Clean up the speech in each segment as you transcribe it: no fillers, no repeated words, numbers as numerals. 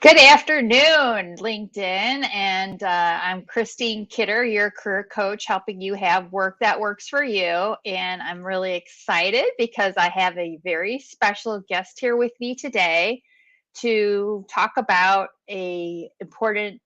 Good afternoon, LinkedIn. And I'm Christine Kidder, your career coach, helping you have work that works for you. And I'm really excited because I have a very special guest here with me today to talk about a important,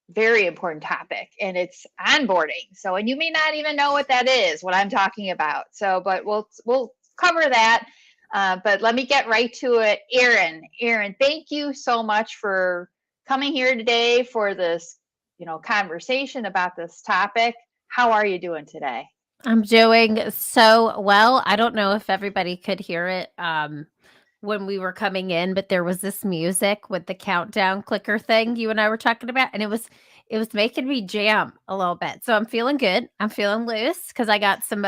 very important topic, and it's onboarding. So, and you may not even know what that is, what I'm talking about. So, but we'll cover that. But let me get right to it. Erin, thank you so much for coming here today for this, conversation about this topic. How are you doing today? I'm doing so well. I don't know if everybody could hear it when we were coming in, but there was this music with the countdown clicker thing you and I were talking about, and it was making me jam a little bit. So I'm feeling good. I'm feeling loose because I got some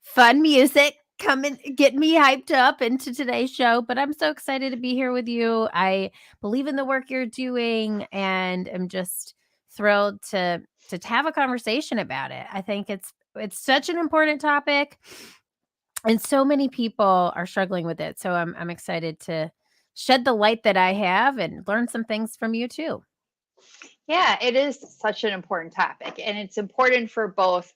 fun music coming, getting me hyped up into today's show. But I'm so excited to be here with you. I believe in the work you're doing, and I'm just thrilled to have a conversation about it. I think it's such an important topic, and so many people are struggling with it. So I'm excited to shed the light that I have and learn some things from you too. Yeah, it is such an important topic, and it's important for both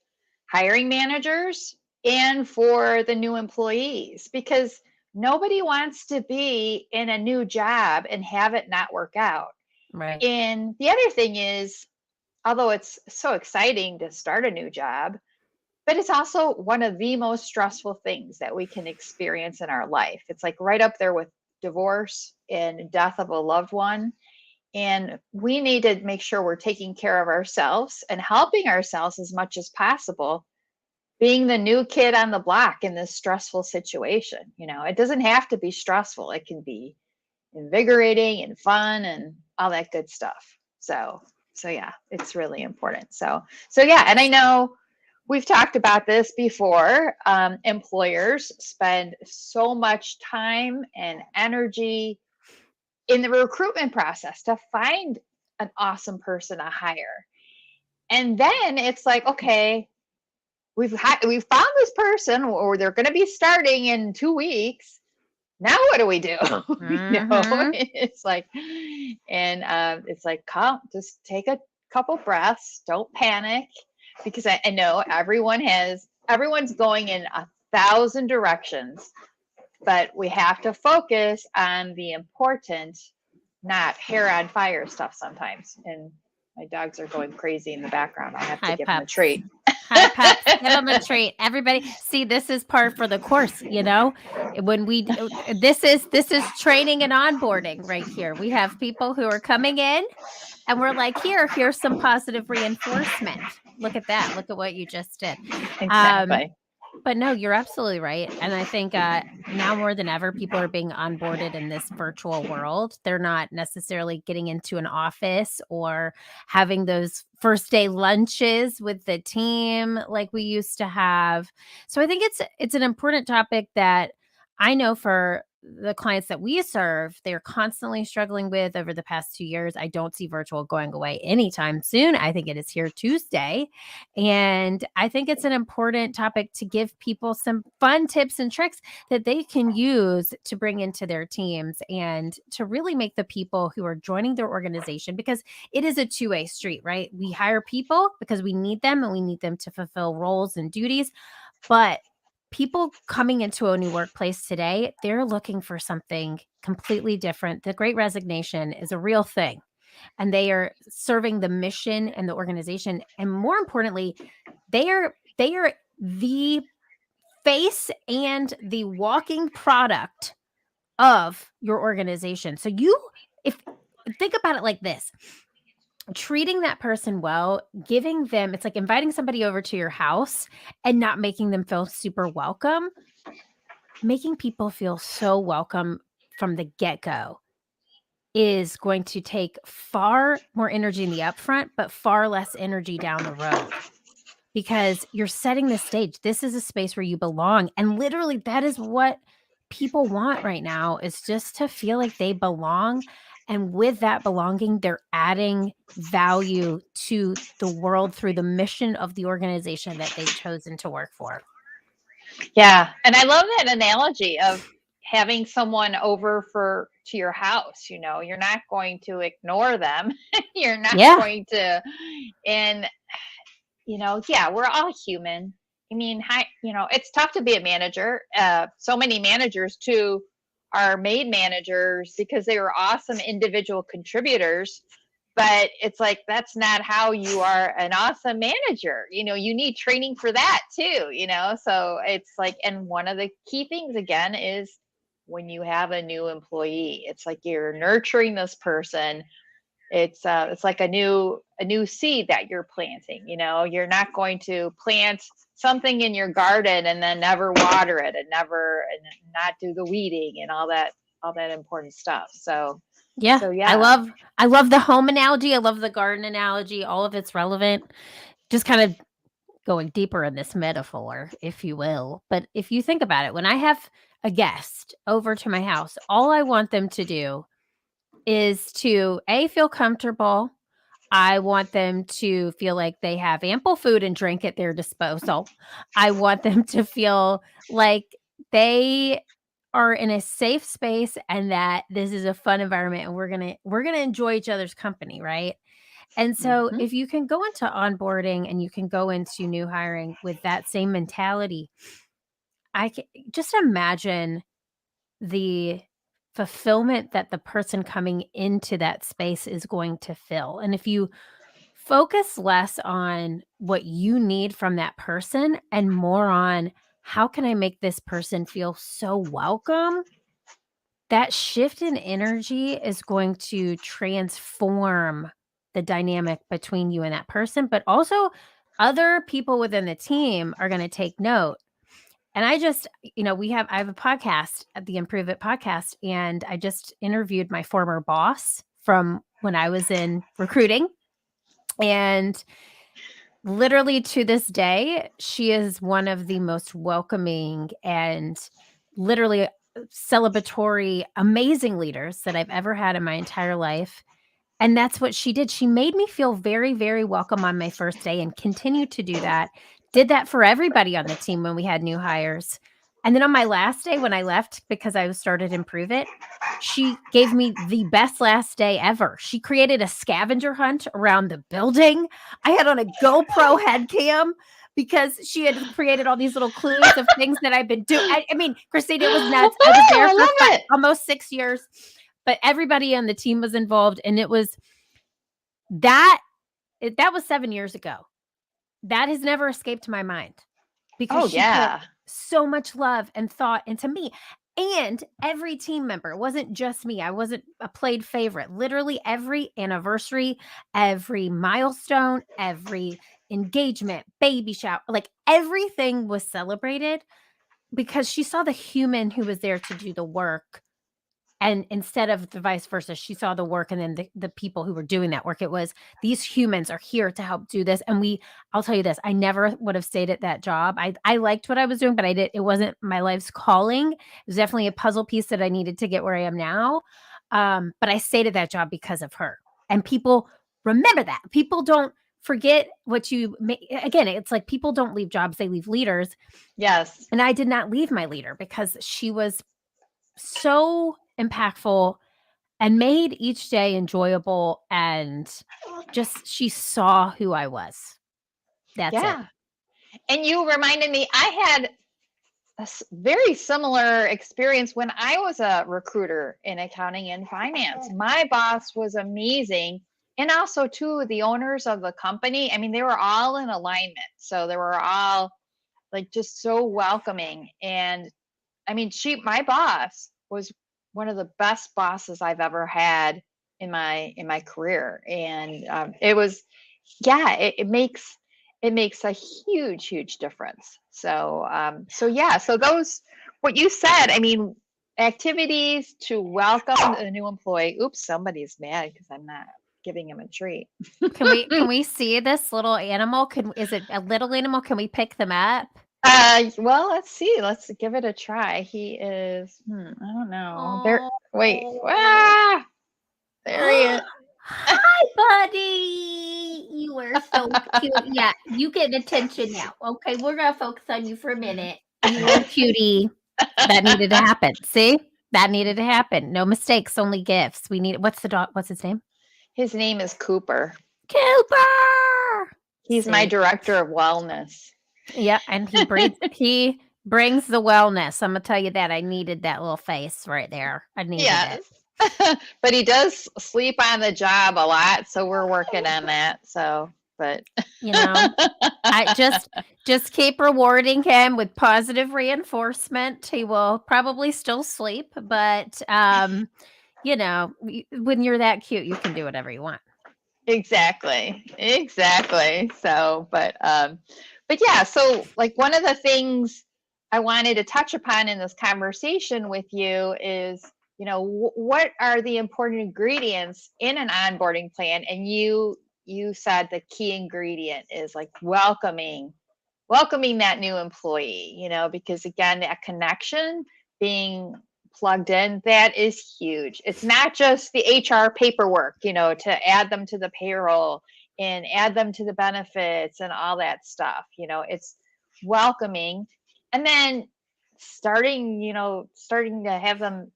hiring managers and for the new employees because nobody wants to be in a new job and have it not work out. Right. And the other thing is, although it's so exciting to start a new job, but it's also one of the most stressful things that we can experience in our life. It's like right up there with divorce and death of a loved one. And we need to make sure we're taking care of ourselves and helping ourselves as much as possible, being the new kid on the block in this stressful situation. It doesn't have to be stressful, it can be invigorating and fun and all that good stuff. So yeah, it's really important. So yeah, and I know we've talked about this before. Employers spend so much time and energy in the recruitment process to find an awesome person to hire. And then it's like, okay, we've found this person, or they're going to be starting in 2 weeks. Now what do we do? Mm-hmm. It's like, and it's like, come, just take a couple breaths. Don't panic, because I know everyone's going in 1,000 directions, but we have to focus on the important, not hair on fire stuff sometimes. And my dogs are going crazy in the background. I'll have to Hi, give them a pups. treat. Hi, pups. Give them a treat. Everybody, see, this is part for the course. When this is training and onboarding right here. We have people who are coming in, and we're like, here's some positive reinforcement. Look at that. Look at what you just did. Um, Exactly. But no, you're absolutely right. And I think now more than ever, people are being onboarded in this virtual world. They're not necessarily getting into an office or having those first day lunches with the team like we used to have. So I think it's an important topic that I know for the clients that we serve, they're constantly struggling with over the past 2 years. I don't see virtual going away anytime soon. I think it is here to stay. And I think it's an important topic to give people some fun tips and tricks that they can use to bring into their teams and to really make the people who are joining their organization, because it is a two-way street, right? We hire people because we need them and we need them to fulfill roles and duties. But people coming into a new workplace today, they're looking for something completely different. The great resignation is a real thing, and they are serving the mission and the organization, and more importantly, they are the face and the walking product of your organization. So if think about it like this: treating that person well, giving them, it's like inviting somebody over to your house and not making them feel super welcome. Making people feel so welcome from the get-go is going to take far more energy in the upfront, but far less energy down the road, because you're setting the stage. This is a space where you belong. And literally, that is what people want right now, is just to feel like they belong. And with that belonging, they're adding value to the world through the mission of the organization that they've chosen to work for. Yeah. And I love that analogy of having someone over to your house, you're not going to ignore them. You're not Yeah. going to, and yeah, we're all human. I mean, it's tough to be a manager. So many managers too are made managers because they were awesome individual contributors, but it's like that's not how you are an awesome manager. You need training for that too. So it's like, and one of the key things again is when you have a new employee, it's like you're nurturing this person. It's like a new seed that you're planting. You're not going to plant something in your garden and then never water it and not do the weeding and all that important stuff. So Yeah. yeah. I love the home analogy. I love the garden analogy. All of it's relevant. Just kind of going deeper in this metaphor, if you will. But if you think about it, when I have a guest over to my house, all I want them to do is to feel comfortable. I want them to feel like they have ample food and drink at their disposal. I want them to feel like they are in a safe space and that this is a fun environment and we're going to enjoy each other's company, right? And so if you can go into onboarding and you can go into new hiring with that same mentality, I can just imagine the fulfillment that the person coming into that space is going to fill. And if you focus less on what you need from that person and more on how can I make this person feel so welcome, that shift in energy is going to transform the dynamic between you and that person, but also other people within the team are going to take note. And I just, I have a podcast at the Improve It podcast, and I just interviewed my former boss from when I was in recruiting. And literally to this day, she is one of the most welcoming and literally celebratory, amazing leaders that I've ever had in my entire life. And that's what she did. She made me feel very, very welcome on my first day and continued to do that. Did that for everybody on the team when we had new hires. And then on my last day when I left, because I started Improve It, she gave me the best last day ever. She created a scavenger hunt around the building. I had on a GoPro head cam because she had created all these little clues of things that I've been doing. I mean, Christine, it was nuts. I was there for almost 6 years, but everybody on the team was involved. And it was that was 7 years ago. That has never escaped my mind because she put so much love and thought into me. And every team member, it wasn't just me. I wasn't a played favorite. Literally every anniversary, every milestone, every engagement, baby shower, like everything was celebrated because she saw the human who was there to do the work. And instead of the vice versa, she saw the work and then the people who were doing that work. It was these humans are here to help do this. And I'll tell you this, I never would have stayed at that job. I liked what I was doing, but it wasn't my life's calling. It was definitely a puzzle piece that I needed to get where I am now. But I stayed at that job because of her. And people remember that. People don't forget what you again, it's like people don't leave jobs, they leave leaders. Yes. And I did not leave my leader because she was so impactful and made each day enjoyable, and just she saw who I was. That's it. And you reminded me, I had a very similar experience when I was a recruiter in accounting and finance. My boss was amazing. And also too, the owners of the company, I mean, they were all in alignment. So they were all like just so welcoming. And I mean, my boss was one of the best bosses I've ever had in my career. And it was, it makes a huge difference. So those, what you said, I mean, activities to welcome a new employee. Oops, somebody's mad because I'm not giving him a treat. Can we see this little animal? Is it a little animal? Can we pick them up? Well, let's see. Let's give it a try. He is, I don't know. There, wait. Ah, there he is. Hi, buddy. You are so cute. Yeah, you get attention now. Okay, we're gonna focus on you for a minute. You little cutie. That needed to happen. See? That needed to happen. No mistakes, only gifts. What's the dog? What's his name? His name is Cooper. Cooper. He's my See? director of wellness. Yeah, and he brings the wellness. I'm gonna tell you that I needed that little face right there. I needed Yes. it. But he does sleep on the job a lot, so we're working on that. So, but I just keep rewarding him with positive reinforcement. He will probably still sleep, but when you're that cute, you can do whatever you want. Exactly. So, but yeah, so like one of the things I wanted to touch upon in this conversation with you is, what are the important ingredients in an onboarding plan? And you said the key ingredient is like welcoming that new employee, because again, that connection being plugged in, that is huge. It's not just the HR paperwork, to add them to the payroll and add them to the benefits and all that stuff. It's welcoming, and then starting to have them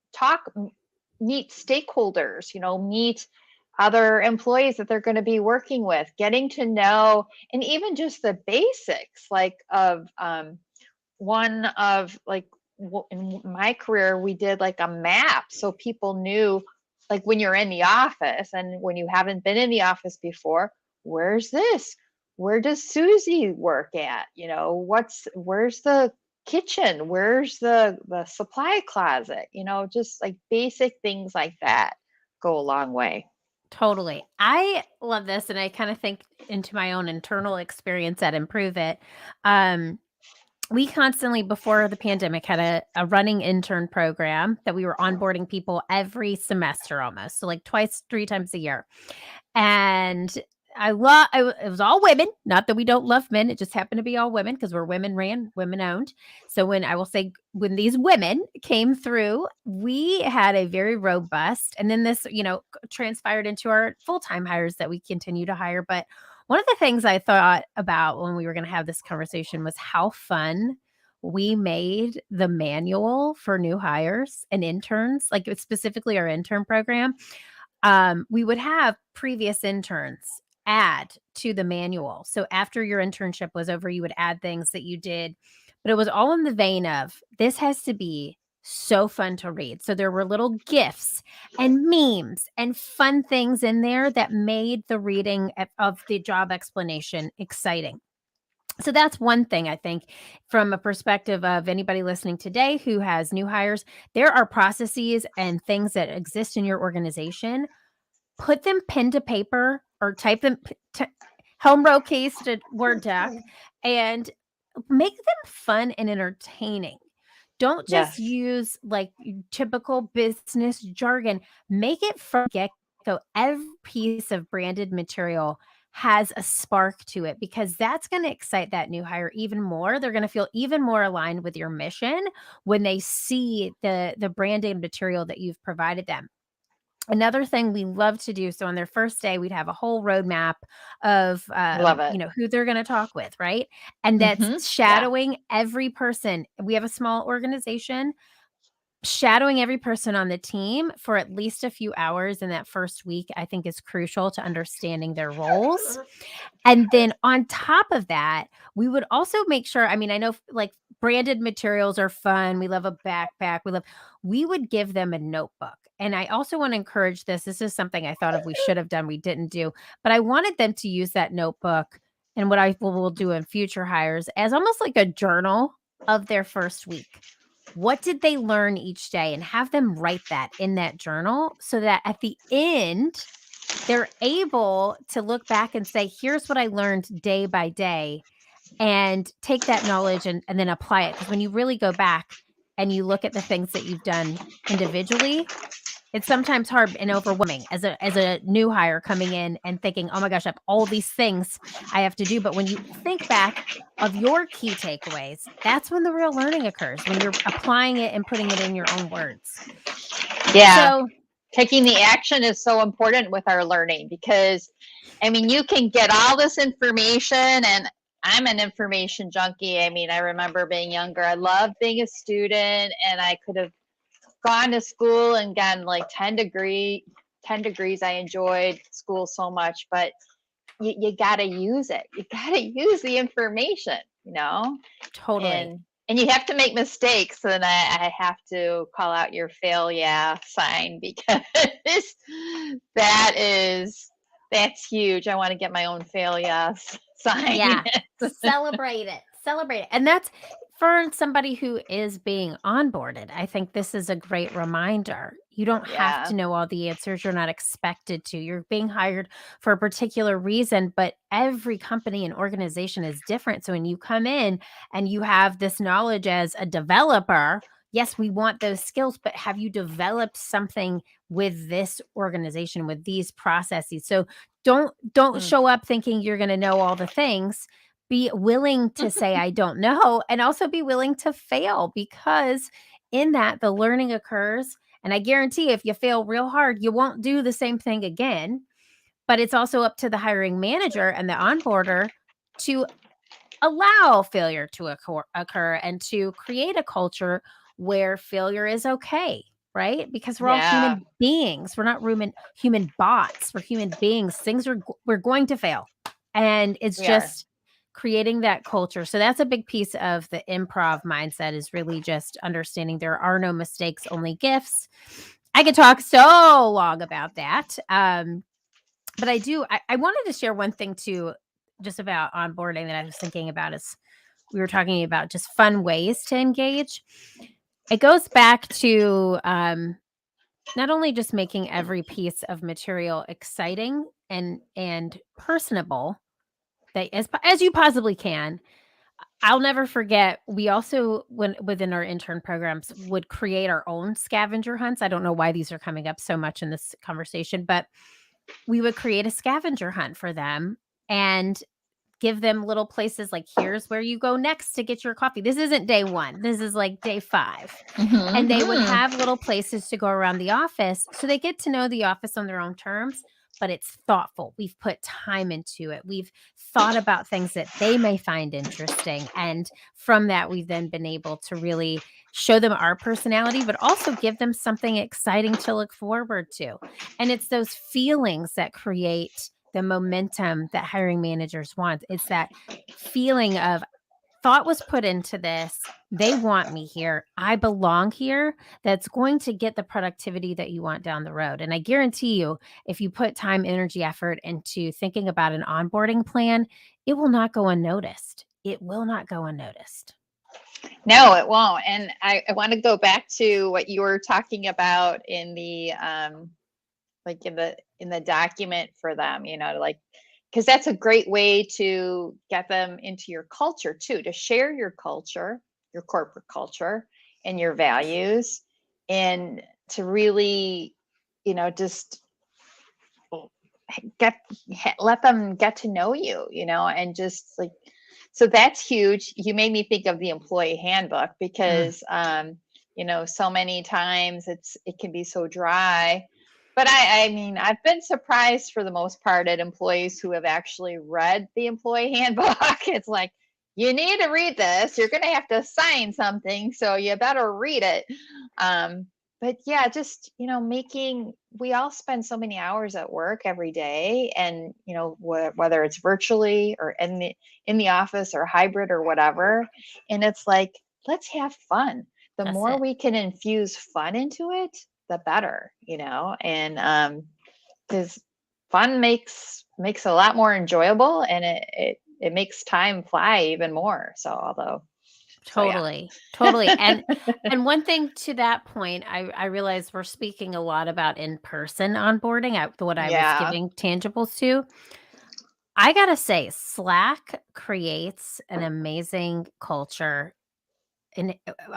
meet stakeholders, meet other employees that they're going to be working with, getting to know, and even just the basics like of one of like in my career, we did like a map so people knew, like when you're in the office and when you haven't been in the office before, where's this? Where does Susie work at? Where's the kitchen? Where's the supply closet? Just like basic things like that go a long way. Totally. I love this, and I kind of think into my own internal experience at Improve It. We constantly, before the pandemic, had a running intern program that we were onboarding people every semester almost. So like twice, 3 times a year. And it was all women. Not that we don't love men. It just happened to be all women because we're women ran, women owned. So when these women came through, we had a very robust, and then this, transpired into our full-time hires that we continue to hire. But one of the things I thought about when we were going to have this conversation was how fun we made the manual for new hires and interns, like specifically our intern program. We would have previous interns add to the manual. So after your internship was over, you would add things that you did, but it was all in the vein of this has to be so fun to read. So there were little gifs and memes and fun things in there that made the reading of the job explanation exciting. So that's one thing I think from a perspective of anybody listening today who has new hires, there are processes and things that exist in your organization. Put them pen to paper or type them home row case to Word doc and make them fun and entertaining. Don't just use like typical business jargon. Make it from get-go. Every piece of branded material has a spark to it because that's going to excite that new hire even more. They're going to feel even more aligned with your mission when they see the branded material that you've provided them. Another thing we love to do, so on their first day, we'd have a whole roadmap of, Love it. who they're going to talk with, right? And that's shadowing every person. We have a small organization. Shadowing every person on the team for at least a few hours in that first week, I think is crucial to understanding their roles. And then on top of that, we would also make sure, I know like branded materials are fun. We love a backpack. We would give them a notebook. And I also want to encourage this. This is something I thought of we should have done, we didn't do, but I wanted them to use that notebook and what I will do in future hires as almost like a journal of their first week. What did they learn each day? And have them write that in that journal so that at the end, they're able to look back and say, here's what I learned day by day, and take that knowledge and then apply it. Because when you really go back and you look at the things that you've done individually, it's sometimes hard and overwhelming as a new hire coming in and thinking, oh my gosh, I have all these things I have to do. But when you think back of your key takeaways, that's when the real learning occurs, when you're applying it and putting it in your own words. Yeah. So taking the action is so important with our learning because, you can get all this information and I'm an information junkie. I mean, I remember being younger. I loved being a student, and I could have gone to school and gotten like 10 degrees. I enjoyed school so much, but you got to use it. You got to use the information, Totally. and you have to make mistakes. And I have to call out your fail yeah sign, because that's huge. I want to get my own fail yes sign. Yeah. Celebrate it. Celebrate it. And that's for somebody who is being onboarded. I think this is a great reminder. You don't have to know all the answers. You're not expected to. You're being hired for a particular reason, but every company and organization is different. So when you come in and you have this knowledge as a developer, yes, we want those skills, but have you developed something with this organization, with these processes? So don't show up thinking you're going to know all the things. Be willing to say I don't know, and also be willing to fail, because in that the learning occurs. And I guarantee if you fail real hard, you won't do the same thing again. But it's also up to the hiring manager and the onboarder to allow failure to occur and to create a culture where failure is okay, right? Because we're all human beings. We're not human bots. We're human beings. We're going to fail. And it's just creating that culture. So that's a big piece of the improv mindset, is really just understanding there are no mistakes, only gifts. I could talk so long about that. But I wanted to share one thing too, just about onboarding, that I was thinking about, is we were talking about just fun ways to engage. It goes back to not only just making every piece of material exciting and personable, that as you possibly can. I'll never forget, we also, within our intern programs, would create our own scavenger hunts. I don't know why these are coming up so much in this conversation, but we would create a scavenger hunt for them and give them little places, like, here's where you go next to get your coffee. This isn't day 1. This is like day 5. And they would have little places to go around the office, so they get to know the office on their own terms, but it's thoughtful. We've put time into it. We've thought about things that they may find interesting. And from that, we've then been able to really show them our personality, but also give them something exciting to look forward to. And it's those feelings that create the momentum that hiring managers want. It's that feeling of, thought was put into this. They want me here. I belong here. That's going to get the productivity that you want down the road. And I guarantee you, if you put time, energy, effort into thinking about an onboarding plan, it will not go unnoticed. It will not go unnoticed. No, it won't. And I want to go back to what you were talking about in the like in the document for them, like, because that's a great way to get them into your culture too, to share your culture, your corporate culture, and your values, and to really, just let them get to know you, and just like, so that's huge. You made me think of the employee handbook, because so many times it can be so dry. But I mean, I've been surprised for the most part at employees who have actually read the employee handbook. It's like, you need to read this. You're going to have to sign something, so you better read it. But yeah, just, we all spend so many hours at work every day, and, whether it's virtually or in the office or hybrid or whatever. And it's like, let's have fun. The more we can infuse fun into it, the better, and because fun makes a lot more enjoyable, and it makes time fly even more. So Totally. And one thing to that point, I realize we're speaking a lot about in-person onboarding, what I was giving tangibles to. I gotta say, Slack creates an amazing culture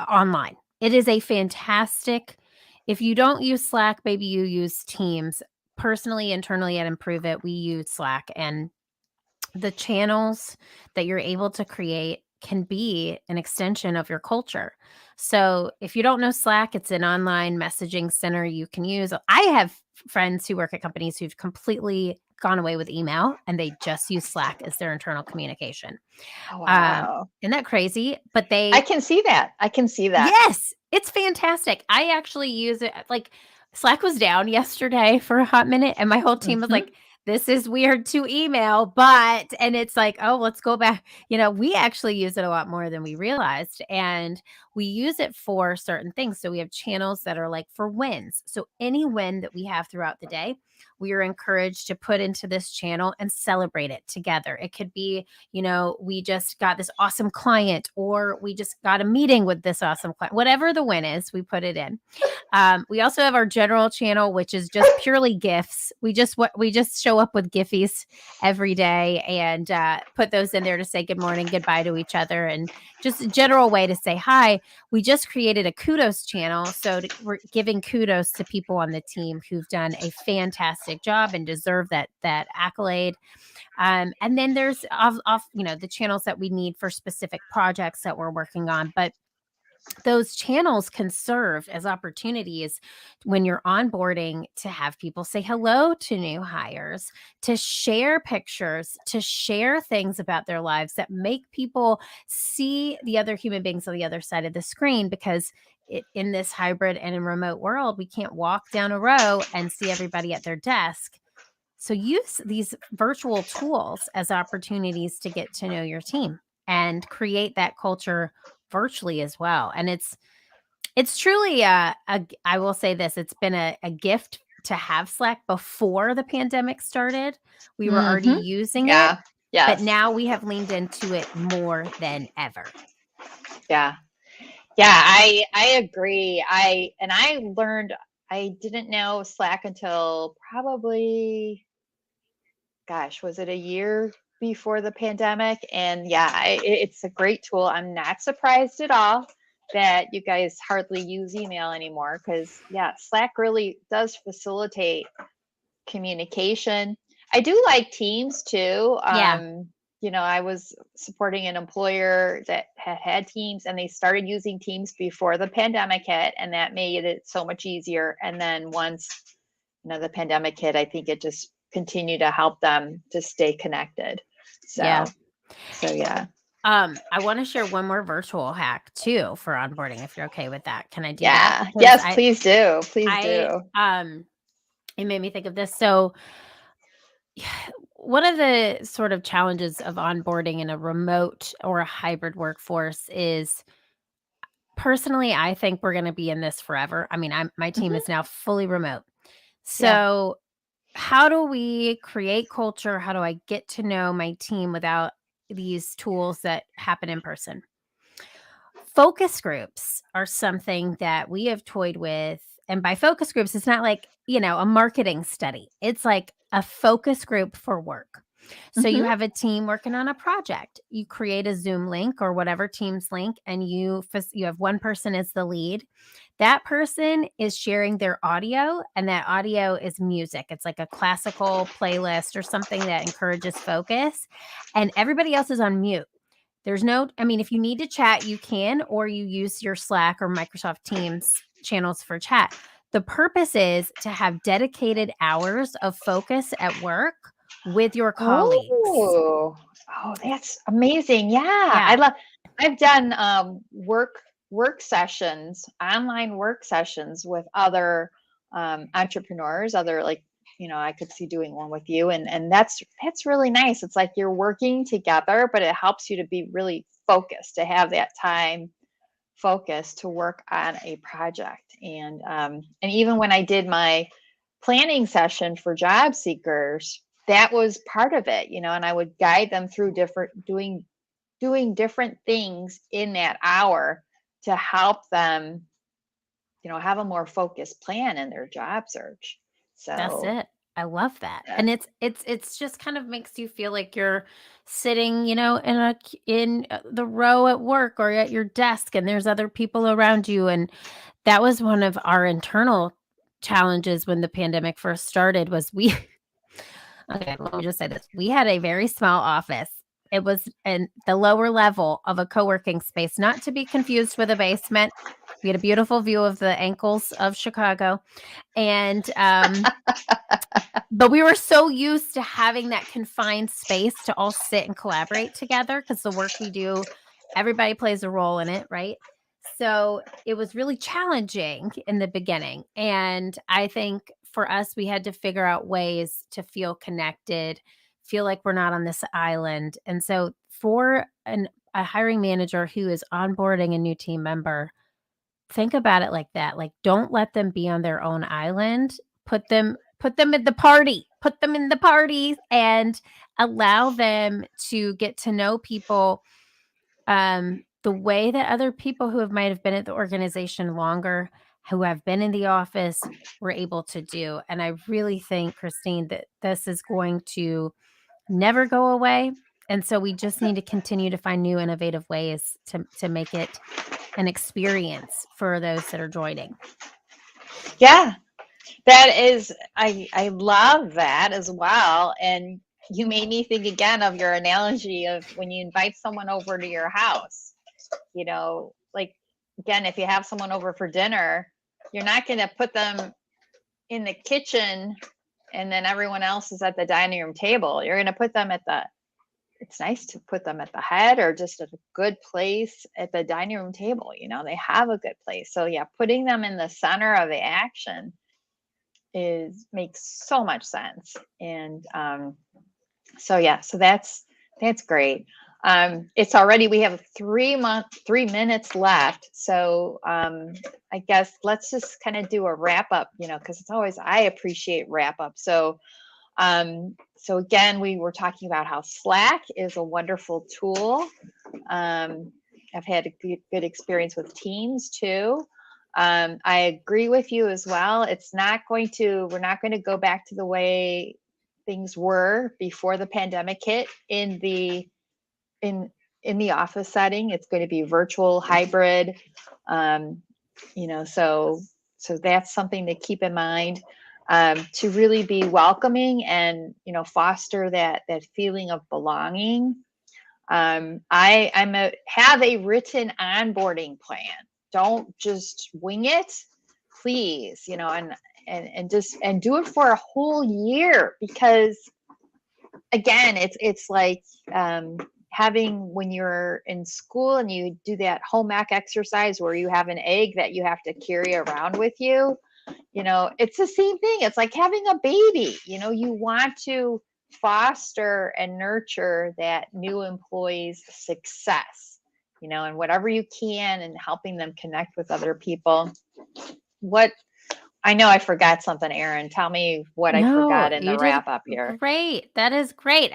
online. It is a fantastic. If you don't use Slack, maybe you use Teams. Personally, internally at Improve It, we use Slack, and the channels that you're able to create can be an extension of your culture. So if you don't know Slack, it's an online messaging center you can use. I have friends who work at companies who've completely gone away with email and they just use Slack as their internal communication. Oh, wow. Isn't that crazy? But I can see that. I can see that. yes, it's fantastic. I actually use it. Like Slack was down yesterday for a hot minute, and my whole team was Mhm. like, this is weird to email, but, and it's like, oh, let's go back. We actually use it a lot more than we realized. And we use it for certain things. So we have channels that are like for wins. So any win that we have throughout the day, we are encouraged to put into this channel and celebrate it together. It could be, we just got this awesome client, or we just got a meeting with this awesome client. Whatever the win is, we put it in. We also have our general channel, which is just purely GIFs. We just show up with Giphies every day and put those in there to say good morning, goodbye to each other, and just a general way to say hi. We just created a kudos channel, so we're giving kudos to people on the team who've done a fantastic job and deserve that accolade. And then there's the channels that we need for specific projects that we're working on, but those channels can serve as opportunities when you're onboarding to have people say hello to new hires, to share pictures, to share things about their lives that make people see the other human beings on the other side of the screen, because in this hybrid and in remote world, we can't walk down a row and see everybody at their desk. So use these virtual tools as opportunities to get to know your team and create that culture virtually as well. And it's truly I will say this, it's been a gift to have Slack before the pandemic started. We were already Mhm. using it, Yeah. but Yes. now we have leaned into it more than ever. Yeah. Yeah, I agree. I learned, I didn't know Slack until probably, gosh, was it a year before the pandemic? And yeah, it's a great tool. I'm not surprised at all that you guys hardly use email anymore, because yeah, Slack really does facilitate communication. I do like Teams too. Yeah. I was supporting an employer that had Teams, and they started using Teams before the pandemic hit, and that made it so much easier. And then once, the pandemic hit, I think it just continued to help them to stay connected. So, Yeah. Yeah. I want to share one more virtual hack too for onboarding, if you're okay with that. Can I do that? Yeah. Yes, please do. Please do. It made me think of this. So one of the sort of challenges of onboarding in a remote or a hybrid workforce is, personally, I think we're going to be in this forever. I mean, my team Mhm. is now fully remote. Yeah. So how do we create culture? How do I get to know my team without these tools that happen in person? Focus groups are something that we have toyed with. And by focus groups, it's not like, a marketing study. It's like a focus group for work. So you Mhm. have a team working on a project. You create a Zoom link or whatever Teams link, and you have one person as the lead. That person is sharing their audio, and that audio is music. It's like a classical playlist or something that encourages focus, and everybody else is on mute. If you need to chat, you can, or you use your Slack or Microsoft Teams channels for chat. The purpose is to have dedicated hours of focus at work with your colleagues. That's amazing. Yeah. Yeah. I've done work sessions, online work sessions with other entrepreneurs, other, like, I could see doing one with you, and that's really nice. It's like you're working together, but it helps you to be really focused, to have that time focus to work on a project. And even when I did my planning session for job seekers, that was part of it, and I would guide them through doing different things in that hour to help them, have a more focused plan in their job search. That's So, it. I love that. yeah. And it's just kind of makes you feel like you're sitting, in the row at work or at your desk, and there's other people around you. And that was one of our internal challenges when the pandemic first started. Was we Okay, let me just say this. We had a very small office, It was in the lower level of a co-working space, not to be confused with a basement. We had a beautiful view of the ankles of Chicago. And but we were so used to having that confined space to all sit and collaborate together, because the work we do, everybody plays a role in it, right? So it was really challenging in the beginning. And I think for us, we had to figure out ways to feel connected, feel like we're not on this island. And so for a hiring manager who is onboarding a new team member, think about it like that. Like, don't let them be on their own island. Put them in the party. Put them in the party and allow them to get to know people the way that other people who might have been at the organization longer, who have been in the office, were able to do. And I really think, Christine, that this is going to never go away. And so we just need to continue to find new innovative ways to make it an experience for those that are joining. Yeah, that is, I love that as well. And you made me think again of your analogy of when you invite someone over to your house, like, again, if you have someone over for dinner, you're not going to put them in the kitchen and then everyone else is at the dining room table. You're going to put them it's nice to put them at the head or just at a good place at the dining room table. They have a good place. So yeah, putting them in the center of the action makes so much sense. And so that's great. It's already, we have 3 minutes left. So I guess let's just kind of do a wrap up, because it's always, I appreciate wrap up. So again, we were talking about how Slack is a wonderful tool. I've had a good experience with Teams too. I agree with you as well. We're not going to go back to the way things were before the pandemic hit in the office setting. It's going to be virtual, hybrid. So that's something to keep in mind, to really be welcoming and, foster that feeling of belonging. Have a written onboarding plan. Don't just wing it, please, and do it for a whole year, because again, it's like, having, when you're in school and you do that home ec exercise where you have an egg that you have to carry around with you, it's the same thing. It's like having a baby. You want to foster and nurture that new employee's success, and whatever you can, and helping them connect with other people. I know I forgot something, Erin. Tell me what I forgot in the wrap up here. Great. That is great.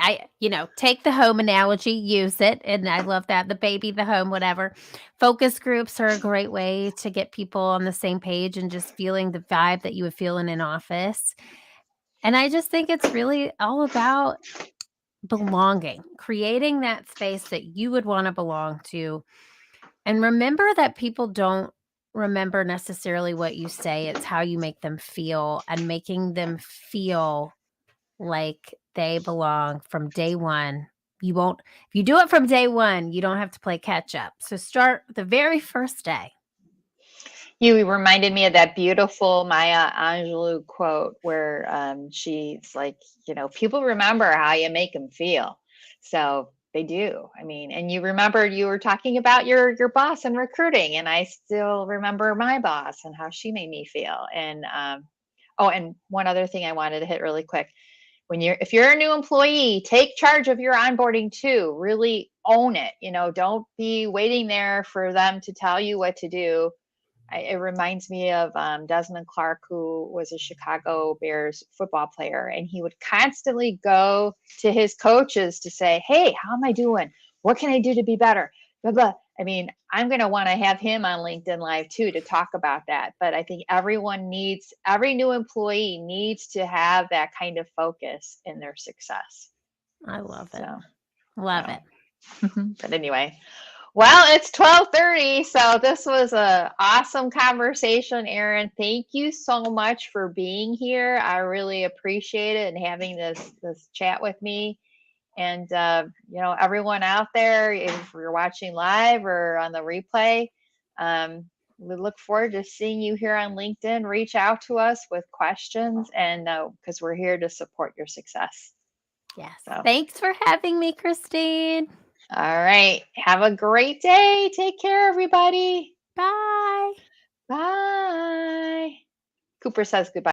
Take the home analogy, use it. And I love that. The baby, the home, whatever. Focus groups are a great way to get people on the same page and just feeling the vibe that you would feel in an office. And I just think it's really all about belonging, creating that space that you would want to belong to. And remember that people don't remember necessarily what you say. It's how you make them feel, and making them feel like they belong from day one. If you do it from day one, you don't have to play catch up. So start the very first day. You reminded me of that beautiful Maya Angelou quote where she's like, people remember how you make them feel. So they do. I mean, and you remember you were talking about your boss in recruiting, and I still remember my boss and how she made me feel. And and one other thing I wanted to hit really quick. If you're a new employee, take charge of your onboarding too. Really own it. Don't be waiting there for them to tell you what to do. It reminds me of Desmond Clark, who was a Chicago Bears football player, and he would constantly go to his coaches to say, hey, how am I doing? What can I do to be better? Blah, blah. I mean, I'm going to want to have him on LinkedIn Live too to talk about that. But I think every new employee needs to have that kind of focus in their success. I love it. Love it. But anyway. Well, it's 12:30, so this was an awesome conversation, Erin. Thank you so much for being here. I really appreciate it and having this chat with me. And, everyone out there, if you're watching live or on the replay, we look forward to seeing you here on LinkedIn. Reach out to us with questions, and because we're here to support your success. Yes. So. Thanks for having me, Christine. All right. Have a great day. Take care, everybody. Bye. Bye. Cooper says goodbye.